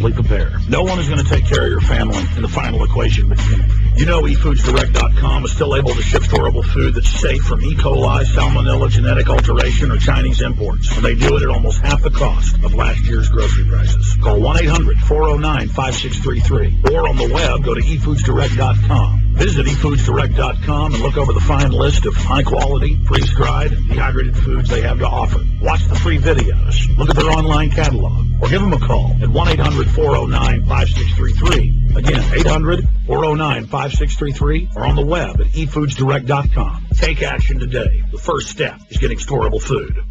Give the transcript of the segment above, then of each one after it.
simply prepare. No one is going to take care of your family in the final equation but you. You know eFoodsDirect.com is still able to ship storable food that's safe from E. coli, salmonella, genetic alteration, or Chinese imports. And they do it at almost half the cost of last year's grocery prices. Call 1-800-409-5633. Or on the web, go to eFoodsDirect.com. Visit eFoodsDirect.com and look over the fine list of high-quality, freeze-dried, and dehydrated foods they have to offer. Watch the free videos, look at their online catalog, or give them a call at 1-800-409-5633. Again, 800-409-5633, or on the web at eFoodsDirect.com. Take action today. The first step is getting storable food.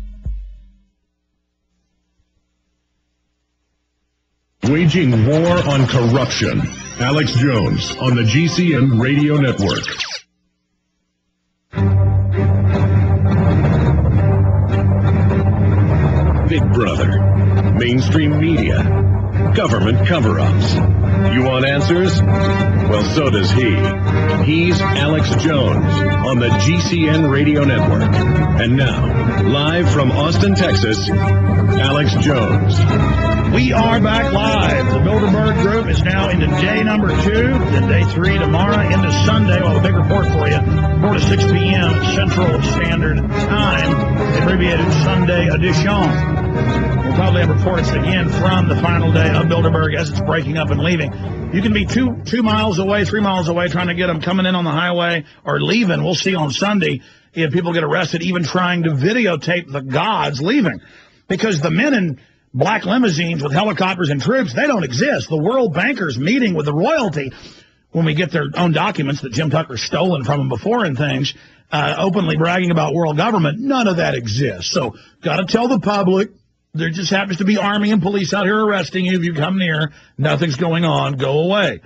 Waging war on corruption. Alex Jones on the GCN Radio Network. Big Brother, mainstream media, government cover-ups. You want answers? Well, so does he. He's Alex Jones on the GCN Radio Network. And now, live from Austin, Texas, Alex Jones. We are back live. The Bilderberg Group is now into day number 2, then day 3 tomorrow, into Sunday. We'll have a big report for you, 4 to 6 p.m. Central Standard Time, abbreviated Sunday edition. We'll probably have reports again from the final day of Bilderberg as it's breaking up and leaving. You can be 2 miles away, 3 miles away, trying to get them coming in on the highway or leaving. We'll see on Sunday if people get arrested, even trying to videotape the gods leaving. Because the men in black limousines with helicopters and troops, they don't exist. The world bankers meeting with the royalty when we get their own documents that Jim Tucker's stolen from them before and things, openly bragging about world government, none of that exists. So got to tell the public, there just happens to be army and police out here arresting you if you come near. Nothing's going on. Go away.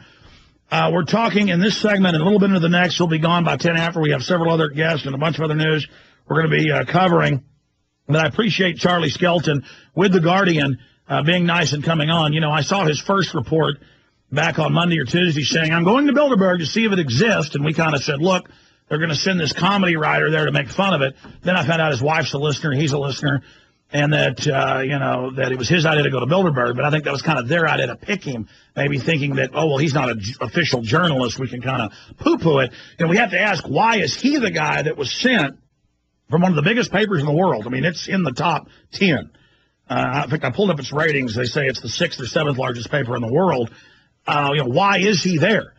We're talking in this segment and a little bit into the next. We'll be gone by 10 after. We have several other guests and a bunch of other news we're going to be covering. But I appreciate Charlie Skelton with The Guardian being nice and coming on. You know, I saw his first report back on Monday or Tuesday saying, I'm going to Bilderberg to see if it exists. And we kind of said, look, they're going to send this comedy writer there to make fun of it. Then I found out his wife's a listener, he's a listener, and that, that it was his idea to go to Bilderberg. But I think that was kind of their idea to pick him, maybe thinking that, oh, well, he's not an official journalist. We can kind of poo-poo it. And we have to ask, why is he the guy that was sent from one of the biggest papers in the world? I mean, it's in the top 10. In fact, I pulled up its ratings. They say it's the 6th or 7th largest paper in the world. Why is he there?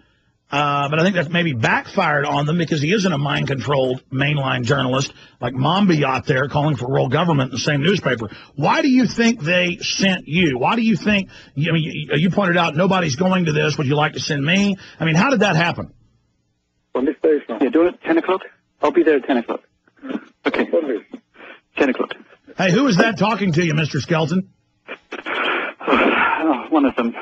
But I think that's maybe backfired on them because he isn't a mind-controlled mainline journalist like Mombi out there calling for world government in the same newspaper. Why do you think they sent you? Why do you think, you pointed out nobody's going to this. Would you like to send me? I mean, how did that happen? On this day, sir. Yeah, do it at 10 o'clock? I'll be there at 10 o'clock. Okay. 10 o'clock. Hey, who is that talking to you, Mr. Skelton? One of them.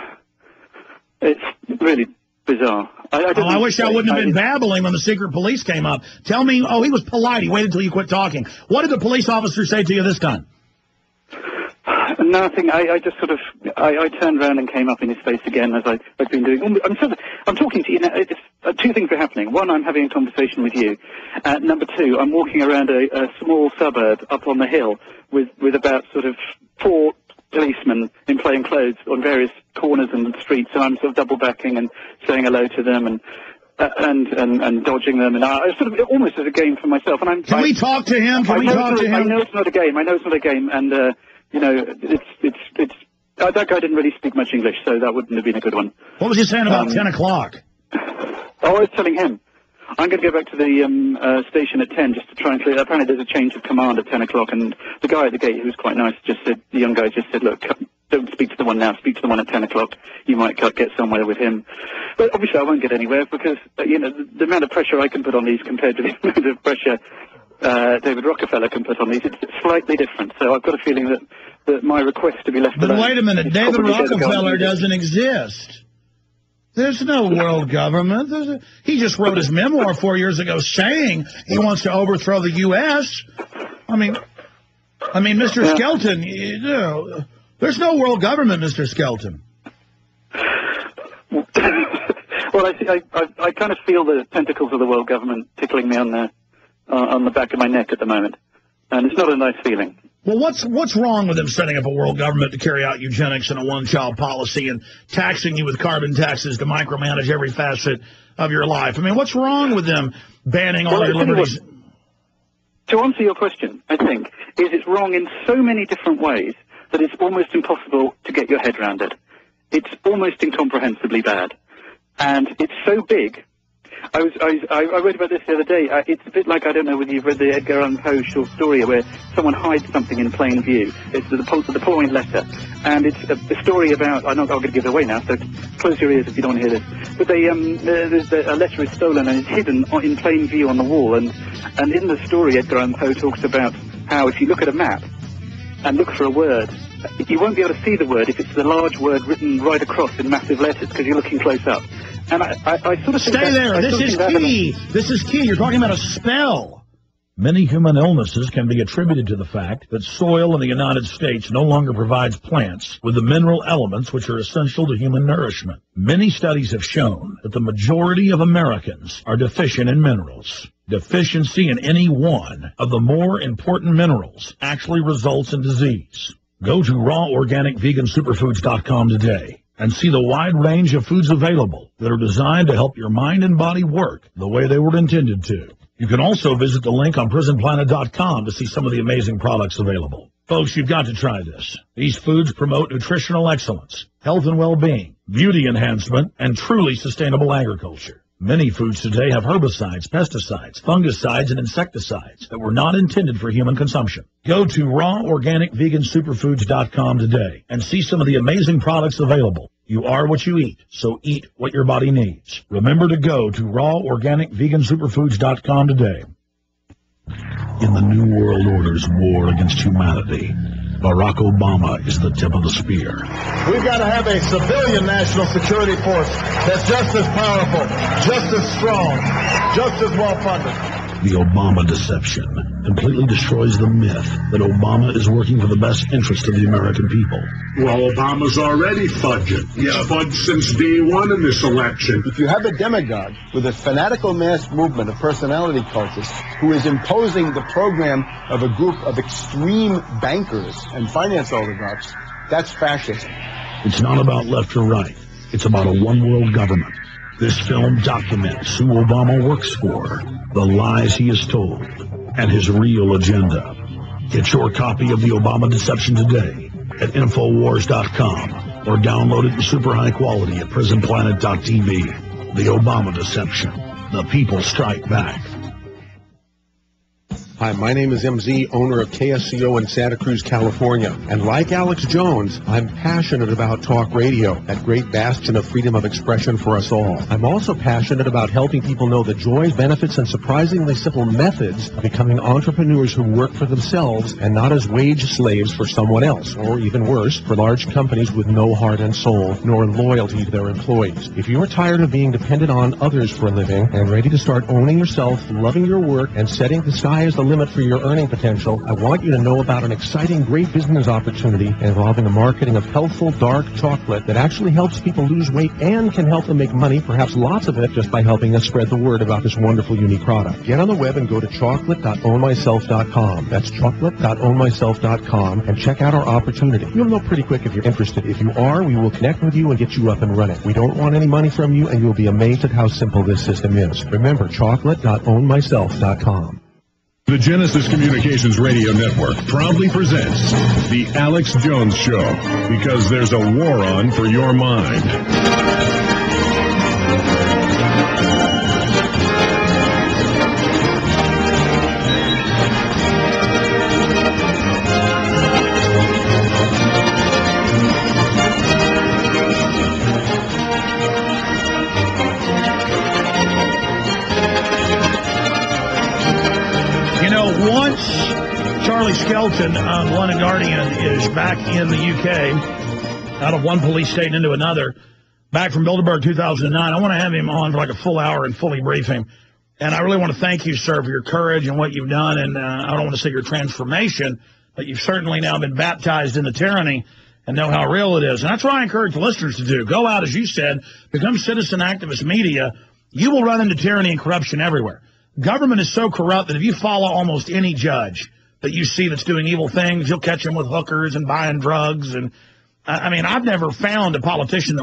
It's really bizarre. I wish I wouldn't have been babbling when the secret police came up. Tell me, he was polite. He waited until you quit talking. What did the police officer say to you this time? Nothing. I just sort of, I turned around and came up in his face again as I've been doing. I'm talking to you now. Two things are happening. One, I'm having a conversation with you. Number two, I'm walking around a small suburb up on the hill with about sort of 4 policemen in plain clothes on various corners and streets, and I'm sort of double backing and saying hello to them and dodging them, and I sort of almost as a game for myself. And Can we talk to him? I know it's not a game. And that guy didn't really speak much English, so that wouldn't have been a good one. What was he saying about 10 o'clock? I was telling him, I'm going to go back to the station at 10 just to try and clear. Apparently there's a change of command at 10 o'clock, and the guy at the gate, who was quite nice, the young guy just said, look, don't speak to the one now, speak to the one at 10 o'clock. You might get somewhere with him. But obviously I won't get anywhere because, the amount of pressure I can put on these compared to the amount of pressure David Rockefeller can put on these, it's slightly different. So I've got a feeling that my request to be left alone... But wait a minute, David Rockefeller doesn't exist. There's no world government. He just wrote his memoir 4 years ago saying he wants to overthrow the U.S. I mean, Mr. Skelton, there's no world government, Mr. Skelton. Well, I kind of feel the tentacles of the world government tickling me on the back of my neck at the moment, and it's not a nice feeling. Well, what's wrong with them setting up a world government to carry out eugenics and a one-child policy and taxing you with carbon taxes to micromanage every facet of your life? I mean, what's wrong with them banning all your liberties? To answer your question, I think, is it's wrong in so many different ways that it's almost impossible to get your head around it. It's almost incomprehensibly bad. And it's so big. I read about this the other day. It's a bit like, I don't know whether you've read the Edgar Allan Poe short story where someone hides something in plain view. It's the following letter. And it's a story about, I'm not going to give it away now, so close your ears if you don't want to hear this. But a letter is stolen and it's hidden in plain view on the wall. And in the story, Edgar Allan Poe talks about how if you look at a map and look for a word, you won't be able to see the word if it's the large word written right across in massive letters because you're looking close up. And I sort of think Stay there. This is key. This is key. You're talking about a spell. Many human illnesses can be attributed to the fact that soil in the United States no longer provides plants with the mineral elements which are essential to human nourishment. Many studies have shown that the majority of Americans are deficient in minerals. Deficiency in any one of the more important minerals actually results in disease. Go to raworganicvegansuperfoods.com today and see the wide range of foods available that are designed to help your mind and body work the way they were intended to. You can also visit the link on prisonplanet.com to see some of the amazing products available. Folks, you've got to try this. These foods promote nutritional excellence, health and well-being, beauty enhancement, and truly sustainable agriculture. Many foods today have herbicides, pesticides, fungicides, and insecticides that were not intended for human consumption. Go to raworganicvegansuperfoods.com today and see some of the amazing products available. You are what you eat, so eat what your body needs. Remember to go to raworganicvegansuperfoods.com today. In the New World Order's war against humanity, Barack Obama is the tip of the spear. We've got to have a civilian national security force that's just as powerful, just as strong, just as well-funded. The Obama deception completely destroys the myth that Obama is working for the best interest of the American people. Well, Obama's already fudging. He's fudged since day one in this election. If you have a demagogue with a fanatical mass movement of personality cultists who is imposing the program of a group of extreme bankers and finance oligarchs, that's fascism. It's not about left or right. It's about a one-world government. This film documents who Obama works for, the lies he has told, and his real agenda. Get your copy of The Obama Deception today at Infowars.com or download it in super high quality at PrisonPlanet.tv. The Obama Deception. The people strike back. Hi, my name is MZ, owner of KSCO in Santa Cruz, California. And like Alex Jones, I'm passionate about talk radio, that great bastion of freedom of expression for us all. I'm also passionate about helping people know the joys, benefits, and surprisingly simple methods of becoming entrepreneurs who work for themselves and not as wage slaves for someone else, or even worse, for large companies with no heart and soul, nor loyalty to their employees. If you're tired of being dependent on others for a living and ready to start owning yourself, loving your work, and setting the sky as the limit for your earning potential, I want you to know about an exciting, great business opportunity involving the marketing of healthful, dark chocolate that actually helps people lose weight and can help them make money, perhaps lots of it, just by helping us spread the word about this wonderful, unique product. Get on the web and go to chocolate.ownmyself.com. That's chocolate.ownmyself.com and check out our opportunity. You'll know pretty quick if you're interested. If you are, we will connect with you and get you up and running. We don't want any money from you, and you'll be amazed at how simple this system is. Remember, chocolate.ownmyself.com. The Genesis Communications Radio Network proudly presents The Alex Jones Show, because there's a war on for your mind. Once Charlie Skelton of London Guardian is back in the UK, out of one police state into another, back from Bilderberg 2009, I want to have him on for like a full hour and fully brief him. And I really want to thank you, sir, for your courage and what you've done. And I don't want to say your transformation, but you've certainly now been baptized into tyranny and know how real it is. And that's what I encourage listeners to do. Go out, as you said, become citizen activist media. You will run into tyranny and corruption everywhere. Government is so corrupt that if you follow almost any judge, that you see that's doing evil things, you'll catch them with hookers and buying drugs. And I mean, I've never found a politician that